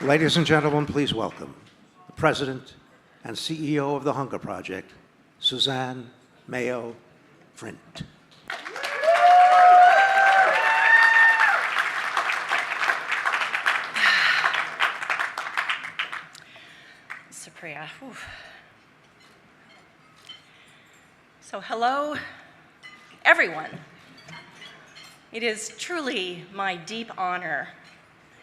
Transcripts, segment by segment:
Ladies and gentlemen, please welcome the President and CEO of the Hunger Project, Suzanne Mayo Frindt. Supriya. So hello, everyone. It is truly my deep honor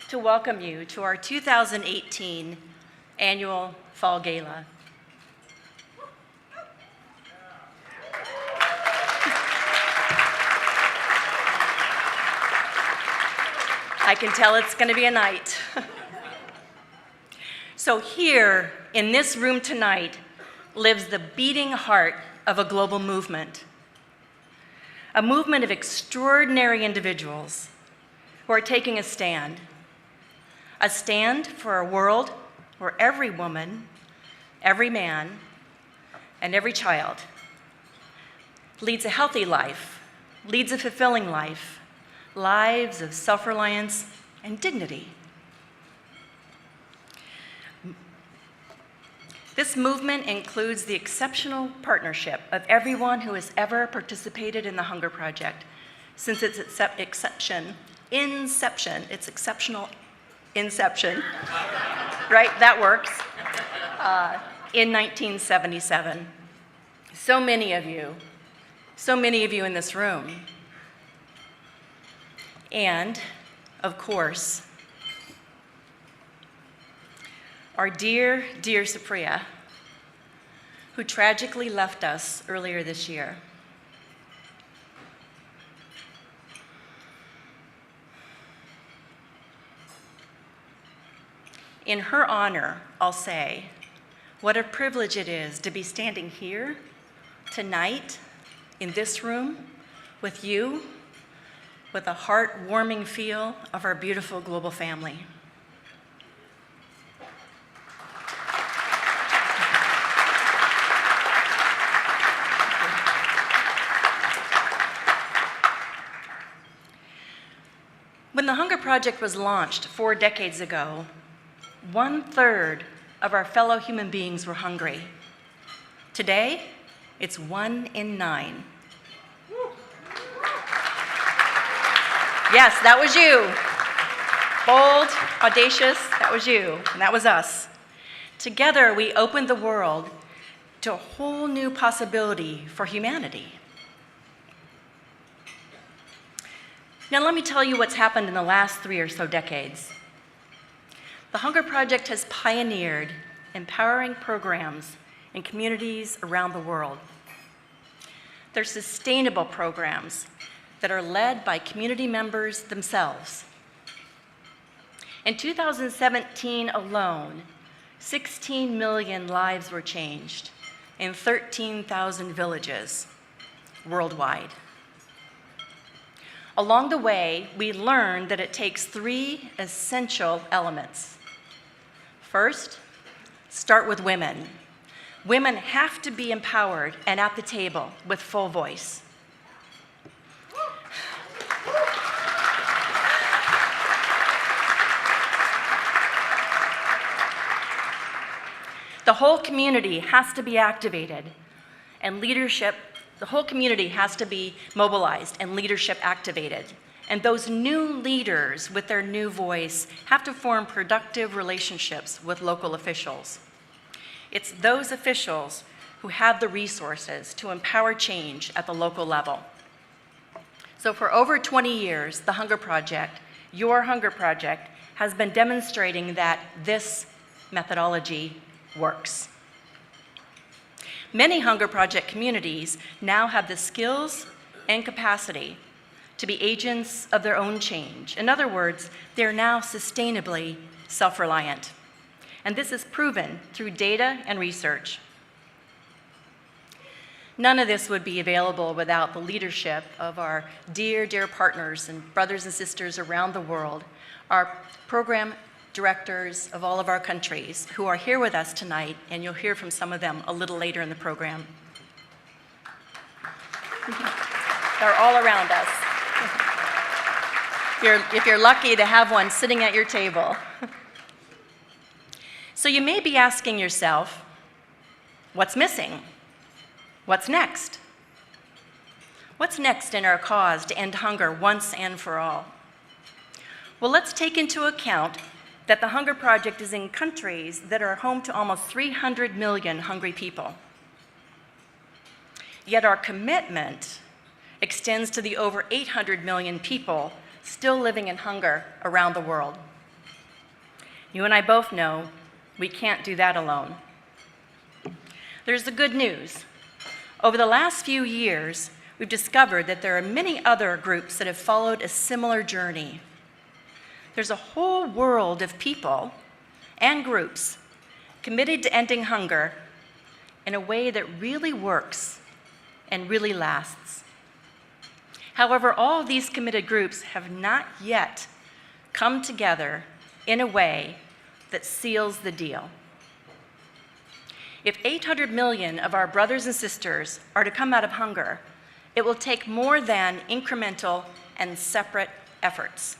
to welcome you to our 2018 annual Fall Gala. I can tell it's going to be a night. So here in this room tonight lives the beating heart of a global movement, a movement of extraordinary individuals who are taking a stand for a world where every woman, every man, and every child leads a healthy life, leads a fulfilling life, lives of self-reliance and dignity. This movement includes the exceptional partnership of everyone who has ever participated in the Hunger Project since its inception, right? That works. In 1977. So many of you in this room. And, of course, our dear, dear Supriya, who tragically left us earlier this year. In her honor, I'll say, what a privilege it is to be standing here tonight in this room with you, with the heartwarming feel of our beautiful global family. When the Hunger Project was launched 4 decades ago, 1/3 of our fellow human beings were hungry. Today, it's 1 in 9. Yes, that was you. Bold, audacious, that was you, and that was us. Together, we opened the world to a whole new possibility for humanity. Now, let me tell you what's happened in the last 3 or so decades. The Hunger Project has pioneered empowering programs in communities around the world. They're sustainable programs that are led by community members themselves. In 2017 alone, 16 million lives were changed in 13,000 villages worldwide. Along the way, we learned that it takes 3 essential elements. First, start with women. Women have to be empowered and at the table with full voice. The whole community has to be activated and the whole community has to be mobilized and leadership activated. And those new leaders with their new voice have to form productive relationships with local officials. It's those officials who have the resources to empower change at the local level. So for over 20 years, the Hunger Project, your Hunger Project, has been demonstrating that this methodology works. Many Hunger Project communities now have the skills and capacity to be agents of their own change. In other words, they're now sustainably self-reliant. And this is proven through data and research. None of this would be available without the leadership of our dear, dear partners and brothers and sisters around the world, our program directors of all of our countries who are here with us tonight, and you'll hear from some of them a little later in the program. They're all around us. If you're lucky to have one sitting at your table. So you may be asking yourself, what's missing? What's next? What's next in our cause to end hunger once and for all? Well, let's take into account that the Hunger Project is in countries that are home to almost 300 million hungry people. Yet our commitment extends to the over 800 million people still living in hunger around the world. You and I both know we can't do that alone. There's the good news. Over the last few years, we've discovered that there are many other groups that have followed a similar journey. There's a whole world of people and groups committed to ending hunger in a way that really works and really lasts. However, all of these committed groups have not yet come together in a way that seals the deal. If 800 million of our brothers and sisters are to come out of hunger, it will take more than incremental and separate efforts.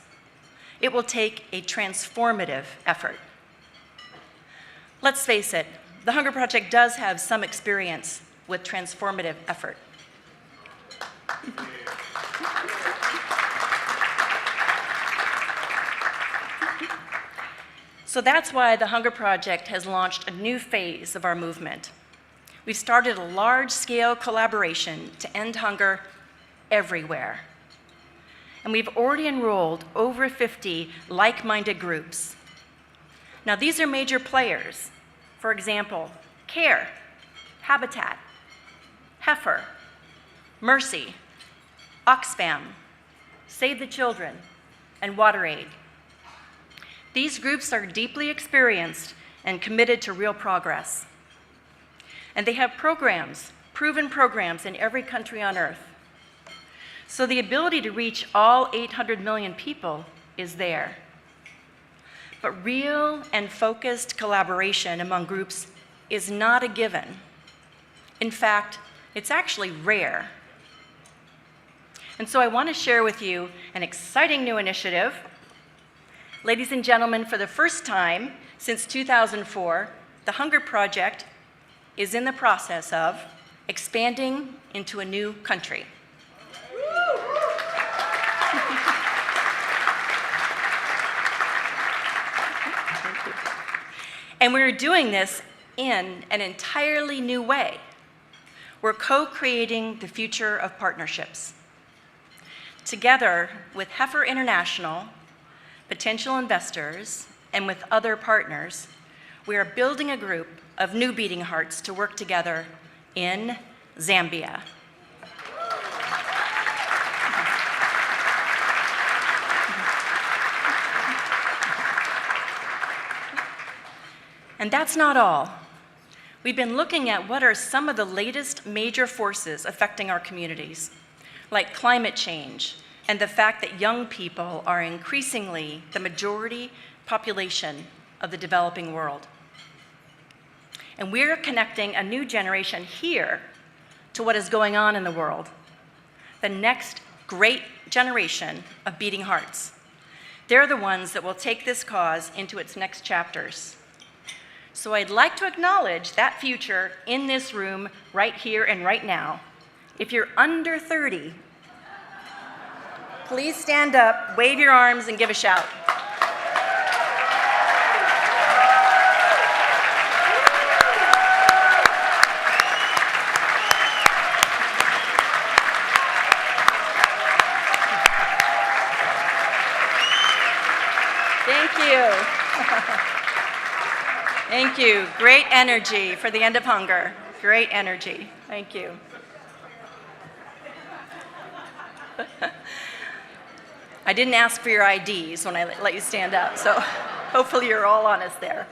It will take a transformative effort. Let's face it, the Hunger Project does have some experience with transformative effort. So that's why the Hunger Project has launched a new phase of our movement. We've started a large-scale collaboration to end hunger everywhere. And we've already enrolled over 50 like-minded groups. Now, these are major players. For example, CARE, Habitat, Heifer, Mercy, Oxfam, Save the Children, and WaterAid. These groups are deeply experienced and committed to real progress. And they have programs, proven programs in every country on earth. So the ability to reach all 800 million people is there. But real and focused collaboration among groups is not a given. In fact, it's actually rare. And so I want to share with you an exciting new initiative. Ladies and gentlemen, for the first time since 2004, the Hunger Project is in the process of expanding into a new country. And we're doing this in an entirely new way. We're co-creating the future of partnerships. Together with Heifer International, potential investors, and with other partners, we are building a group of new beating hearts to work together in Zambia. And that's not all. We've been looking at what are some of the latest major forces affecting our communities, like climate change and the fact that young people are increasingly the majority population of the developing world. And we're connecting a new generation here to what is going on in the world, the next great generation of beating hearts. They're the ones that will take this cause into its next chapters. So I'd like to acknowledge that future in this room right here and right now. If you're under 30, please stand up, wave your arms, and give a shout. Thank you. Thank you. Great energy for the end of hunger. Great energy. Thank you. I didn't ask for your IDs when I let you stand up, so hopefully you're all honest there.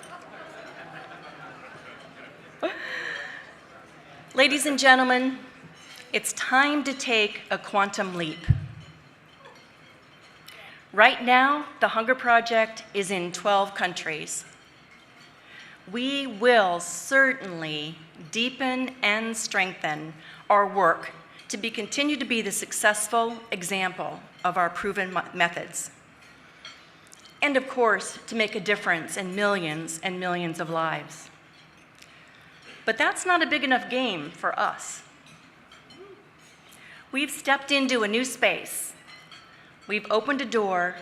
Ladies and gentlemen, it's time to take a quantum leap. Right now, the Hunger Project is in 12 countries. We will certainly deepen and strengthen our work to continue to be the successful example of our proven methods. and of course, to make a difference in millions and millions of lives. But that's not a big enough game for us. We've stepped into a new space. We've opened a door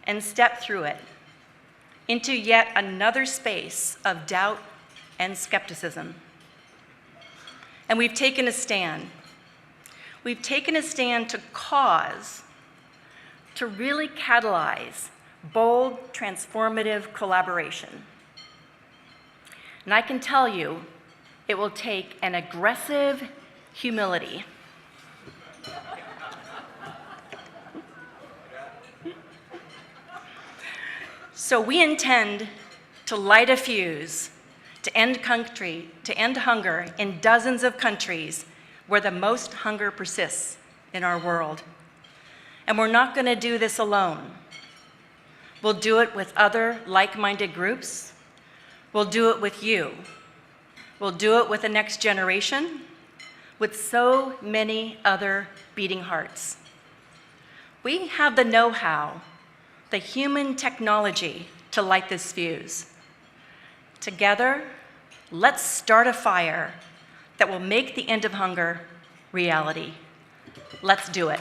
and stepped through it into yet another space of doubt and skepticism. And we've taken a stand. We've taken a stand to cause, to really catalyze bold, transformative collaboration. And I can tell you, it will take an aggressive humility. So we intend to light a fuse to end hunger in dozens of countries where the most hunger persists in our world. And we're not going to do this alone. We'll do it with other like-minded groups. We'll do it with you. We'll do it with the next generation, with so many other beating hearts. We have the know-how, the human technology to light this fuse. Together, let's start a fire that will make the end of hunger reality. Let's do it.